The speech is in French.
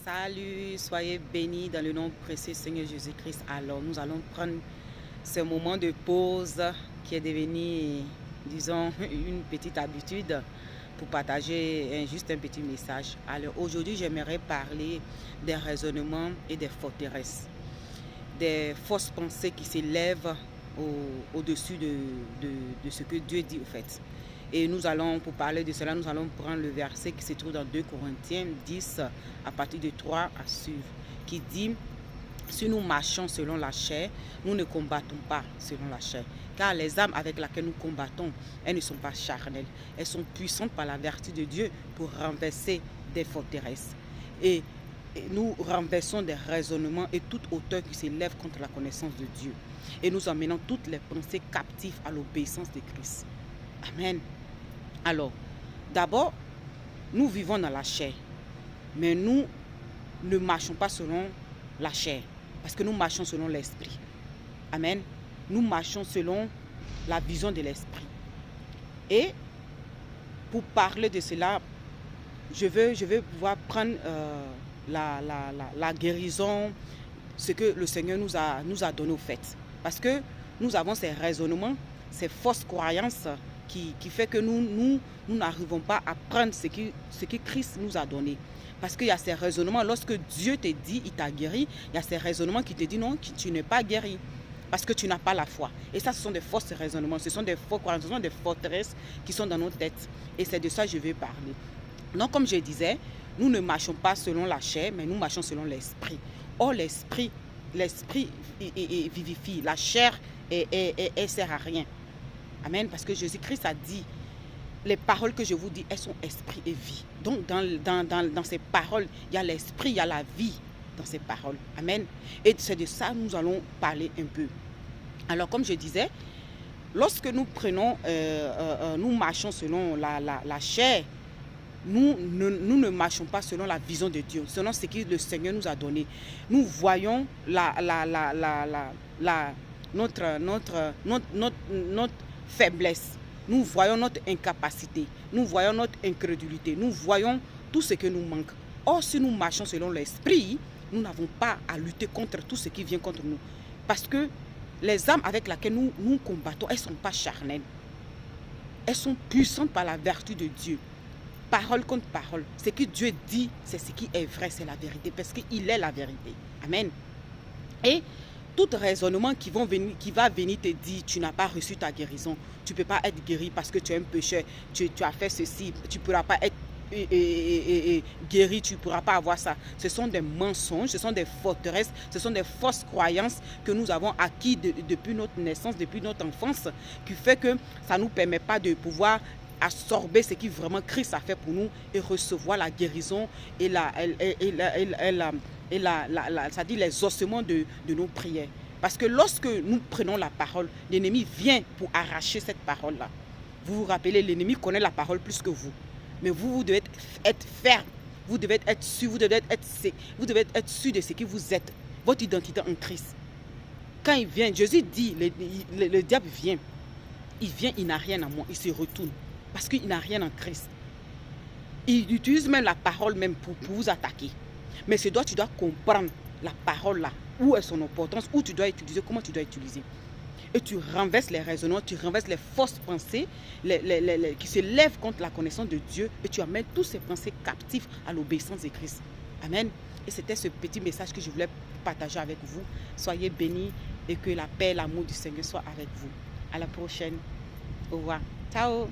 Salut, soyez bénis dans le nom précieux Seigneur Jésus-Christ. Alors, nous allons prendre ce moment de pause qui est devenu, disons, une petite habitude pour partager juste un petit message. Alors, aujourd'hui, j'aimerais parler des raisonnements et des forteresses, des fausses pensées qui s'élèvent au-dessus de ce que Dieu dit au fait. Et nous allons, pour parler de cela, nous allons prendre le verset qui se trouve dans 2 Corinthiens 10, à partir de 3 à suivre, qui dit: si nous marchons selon la chair, nous ne combattons pas selon la chair. Car les armes avec lesquelles nous combattons, elles ne sont pas charnelles. Elles sont puissantes par la vertu de Dieu pour renverser des forteresses. Et nous renversons des raisonnements et toute hauteur qui s'élève contre la connaissance de Dieu. Et nous emmenons toutes les pensées captives à l'obéissance de Christ. Amen. Alors, d'abord, nous vivons dans la chair, mais nous ne marchons pas selon la chair, parce que nous marchons selon l'esprit. Amen. Nous marchons selon la vision de l'esprit. Et pour parler de cela, je veux pouvoir prendre la guérison, ce que le Seigneur nous a donné au fait. Parce que nous avons ces raisonnements, ces fausses croyances qui fait que nous n'arrivons pas à prendre ce que Christ nous a donné. Parce qu'il y a ces raisonnements, lorsque Dieu te dit, il t'a guéri, il y a ces raisonnements qui te disent non, tu n'es pas guéri. Parce que tu n'as pas la foi. Et ça, ce sont des fausses raisonnements, ce sont des faux croyances, ce sont des forteresses qui sont dans nos têtes. Et c'est de ça que je vais parler. Donc, comme je disais, nous ne marchons pas selon la chair, mais nous marchons selon l'esprit. Or, l'esprit vivifie. La chair, elle sert à rien. Amen. Parce que Jésus-Christ a dit, les paroles que je vous dis, elles sont esprit et vie. Donc, dans ces paroles, il y a l'esprit, il y a la vie dans ces paroles. Amen. Et c'est de ça que nous allons parler un peu. Alors, comme je disais, lorsque nous prenons, nous marchons selon la chair, nous ne marchons pas selon la vision de Dieu, selon ce que le Seigneur nous a donné. Nous voyons notre faiblesse, nous voyons notre incapacité, nous voyons notre incrédulité, nous voyons tout ce que nous manque. Or, si nous marchons selon l'esprit, nous n'avons pas à lutter contre tout ce qui vient contre nous. Parce que les armes avec lesquelles nous combattons, elles ne sont pas charnelles. Elles sont puissantes par la vertu de Dieu. Parole contre parole. Ce que Dieu dit, c'est ce qui est vrai, c'est la vérité. Parce qu'il est la vérité. Amen. Et tout raisonnement qui va venir te dire tu n'as pas reçu ta guérison, tu ne peux pas être guéri parce que tu es un pécheur, tu as fait ceci, tu ne pourras pas être guéri, tu ne pourras pas avoir ça. Ce sont des mensonges, ce sont des forteresses, ce sont des fausses croyances que nous avons acquis depuis notre naissance, depuis notre enfance, qui fait que ça ne nous permet pas de pouvoir absorber ce qui vraiment Christ a fait pour nous et recevoir la guérison et c'est-à-dire les ossements de nos prières. Parce que lorsque nous prenons la parole, l'ennemi vient pour arracher cette parole-là. Vous vous rappelez, l'ennemi connaît la parole plus que vous. Mais vous devez être ferme, vous devez être sûr, vous devez être sûr de ce que vous êtes, votre identité en Christ. Quand il vient, Jésus dit, le diable vient. Il vient, il n'a rien en moi, il se retourne. Parce qu'il n'a rien en Christ. Il utilise même la parole même pour vous attaquer. Mais tu dois comprendre la parole là, où est son importance, où tu dois utiliser, comment tu dois utiliser. Et tu renverses les raisonnements, tu renverses les fausses pensées qui se lèvent contre la connaissance de Dieu et tu amènes tous ces pensées captives à l'obéissance de Christ. Amen. Et c'était ce petit message que je voulais partager avec vous. Soyez bénis et que la paix et l'amour du Seigneur soient avec vous. À la prochaine. Au revoir. Ciao.